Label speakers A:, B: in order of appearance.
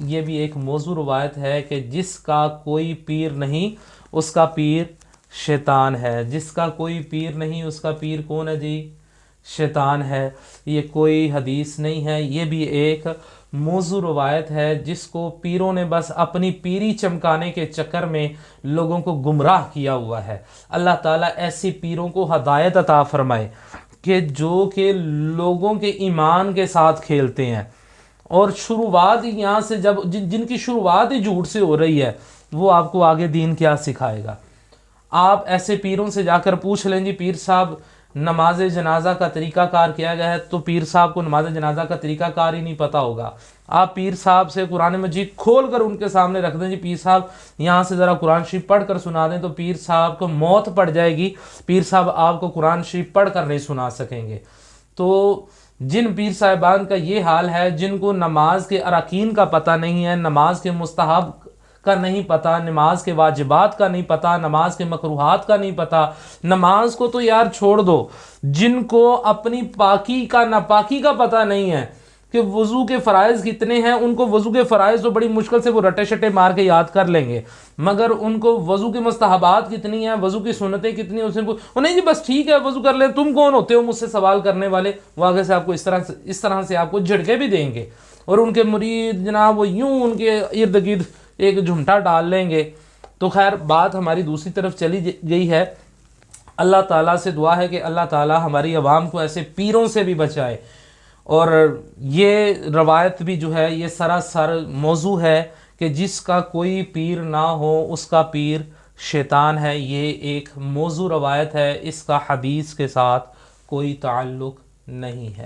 A: یہ بھی ایک موضوع روایت ہے کہ جس کا کوئی پیر نہیں اس کا پیر شیطان ہے، جس کا کوئی پیر نہیں اس کا پیر کون ہے جی؟ شیطان ہے۔ یہ کوئی حدیث نہیں ہے، یہ بھی ایک موضوع روایت ہے جس کو پیروں نے بس اپنی پیری چمکانے کے چکر میں لوگوں کو گمراہ کیا ہوا ہے۔ اللہ تعالیٰ ایسی پیروں کو ہدایت عطا فرمائے کہ جو کہ لوگوں کے ایمان کے ساتھ کھیلتے ہیں، اور شروعات ہی یہاں سے جب جن کی شروعات ہی جھوٹ سے ہو رہی ہے، وہ آپ کو آگے دین کیا سکھائے گا؟ آپ ایسے پیروں سے جا کر پوچھ لیں جی پیر صاحب نماز جنازہ کا طریقہ کار کیا گیا ہے، تو پیر صاحب کو نماز جنازہ کا طریقہ کار ہی نہیں پتہ ہوگا۔ آپ پیر صاحب سے قرآن مجید کھول کر ان کے سامنے رکھ دیں جی پیر صاحب یہاں سے ذرا قرآن شریف پڑھ کر سنا دیں، تو پیر صاحب کو موت پڑ جائے گی، پیر صاحب آپ کو قرآن شریف پڑھ کر نہیں سنا سکیں گے۔ تو جن پیر صاحبان کا یہ حال ہے، جن کو نماز کے اراکین کا پتہ نہیں ہے، نماز کے مستحب کا نہیں پتہ، نماز کے واجبات کا نہیں پتہ، نماز کے مکروہات کا نہیں پتہ، نماز کو تو یار چھوڑ دو، جن کو اپنی پاکی کا ناپاکی کا پتہ نہیں ہے کہ وضو کے فرائض کتنے ہیں، ان کو وضو کے فرائض تو بڑی مشکل سے وہ رٹے شٹے مار کے یاد کر لیں گے، مگر ان کو وضو کے مستحبات کتنی ہیں، وضو کی سنتیں کتنی ہیں، نہیں جی بس ٹھیک ہے وضو کر لیں، تم کون ہوتے ہو مجھ سے سوال کرنے والے؟ وہ آگے سے آپ کو اس طرح سے آپ کو جھڑکے بھی دیں گے، اور ان کے مرید جناب وہ یوں ان کے ارد گرد ایک جھمٹا ڈال لیں گے۔ تو خیر بات ہماری دوسری طرف چلی گئی ہے۔ اللہ تعالیٰ سے دعا ہے کہ اللہ تعالیٰ ہماری عوام کو ایسے پیروں سے بھی بچائے، اور یہ روایت بھی جو ہے یہ سراسر موضوع ہے کہ جس کا کوئی پیر نہ ہو اس کا پیر شیطان ہے۔ یہ ایک موضوع روایت ہے، اس کا حدیث کے ساتھ کوئی تعلق نہیں ہے۔